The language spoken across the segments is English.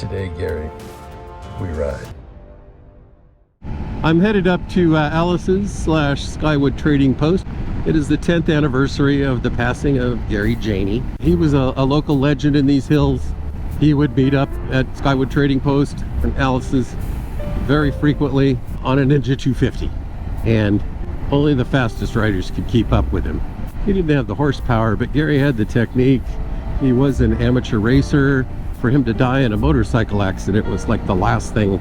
Today, Gary, we ride. I'm headed up to Alice's / Skywood Trading Post. It is the 10th anniversary of the passing of Gary Jaehne. He was a local legend in these hills. He would meet up at Skywood Trading Post and Alice's very frequently on a Ninja 250. And only the fastest riders could keep up with him. He didn't have the horsepower, but Gary had the technique. He was an amateur racer. For him to die in a motorcycle accident was like the last thing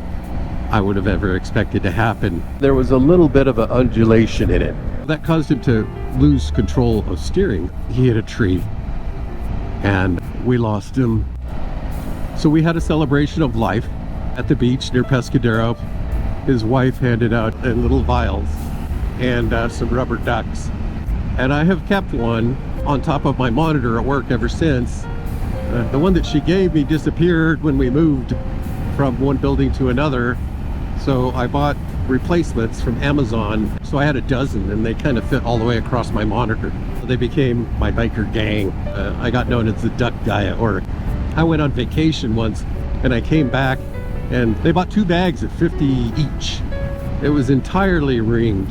I would have ever expected to happen. There was a little bit of an undulation in it. That caused him to lose control of steering. He hit a tree and we lost him. So we had a celebration of life at the beach near Pescadero. His wife handed out little vials and some rubber ducks. And I have kept one on top of my monitor at work ever since. The one that she gave me disappeared when we moved from one building to another. So I bought replacements from Amazon. So I had a dozen and they kind of fit all the way across my monitor. They became my biker gang. I got known as the duck guy at work. I went on vacation once and I came back and they bought 2 bags at $50 each. It was entirely ringed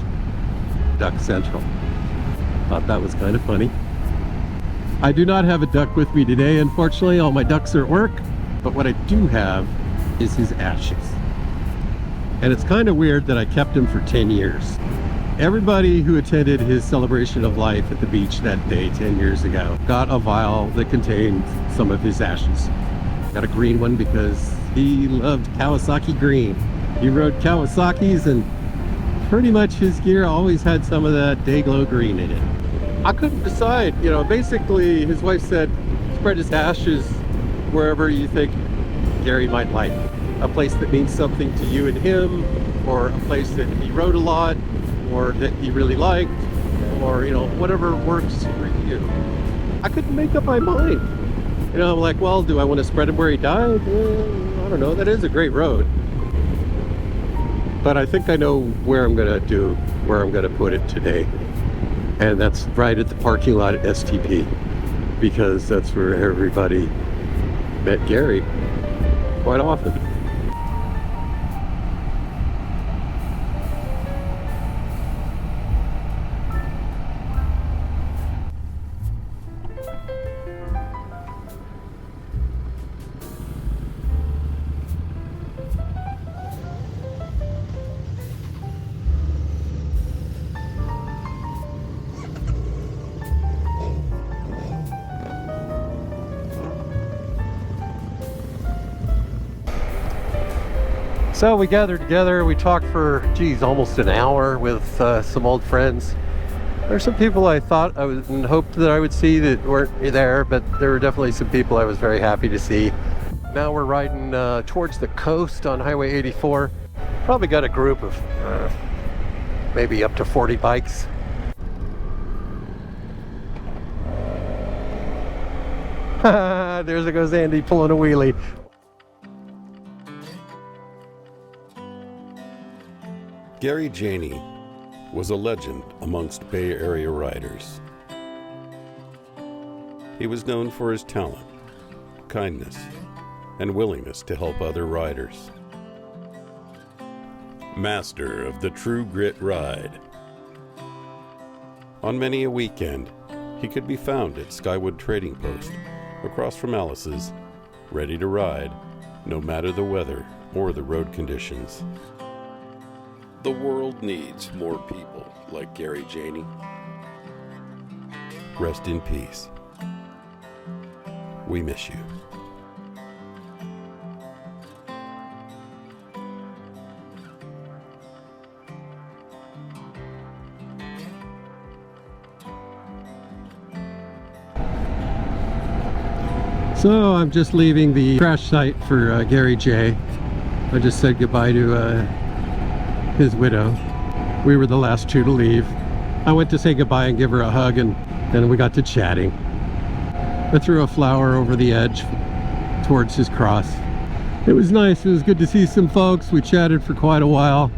Duck Central. Thought that was kind of funny. I do not have a duck with me today, unfortunately. All my ducks are at work. But what I do have is his ashes. And it's kind of weird that I kept him for 10 years. Everybody who attended his celebration of life at the beach that day 10 years ago got a vial that contained some of his ashes. Got a green one because he loved Kawasaki green. He rode Kawasaki's and pretty much his gear always had some of that Dayglow green in it. I couldn't decide, you know, basically his wife said, spread his ashes wherever you think Gary might like. A place that means something to you and him, or a place that he rode a lot, or that he really liked, or, you know, whatever works for you. I couldn't make up my mind. You know, I'm like, well, do I want to spread him where he died? I don't know, that is a great road. But I think I know where I'm gonna put it today. And that's right at the parking lot at STP, because that's where everybody met Gary quite often. So we gathered together, we talked for, almost an hour with some old friends. There's some people I thought I was and hoped that I would see that weren't there, but there were definitely some people I was very happy to see. Now we're riding towards the coast on Highway 84. Probably got a group of maybe up to 40 bikes. There goes Andy pulling a wheelie. Gary Jaehne was a legend amongst Bay Area riders. He was known for his talent, kindness, and willingness to help other riders. Master of the true grit ride. On many a weekend, he could be found at Skywood Trading Post, across from Alice's, ready to ride, no matter the weather or the road conditions. The world needs more people like Gary Jaehne. Rest in peace. We miss you. So I'm just leaving the crash site for GaryJ. I just said goodbye to his widow. We were the last 2 to leave. I went to say goodbye and give her a hug, and then we got to chatting. I threw a flower over the edge towards his cross. It was nice. It was good to see some folks. We chatted for quite a while.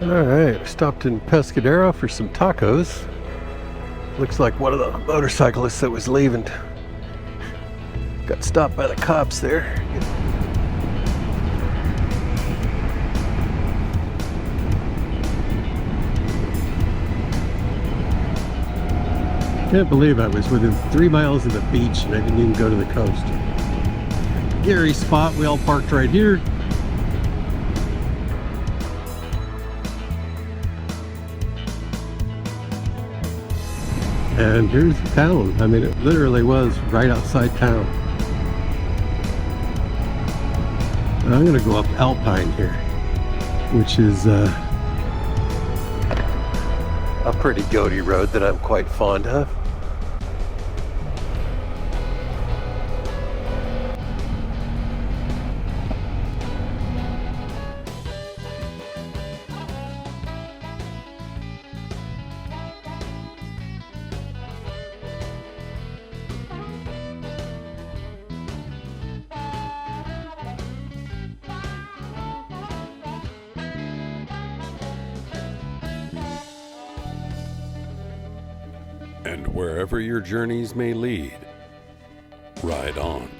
All right, stopped in Pescadero for some tacos. Looks like one of the motorcyclists that was leaving Got stopped by the cops there. Can't believe I was within 3 miles of the beach and I didn't even go to the coast. Gary spot, we all parked right here. And here's the town. I mean, it literally was right outside town. And I'm gonna go up Alpine here, which is a pretty goaty road that I'm quite fond of. And wherever your journeys may lead, ride on.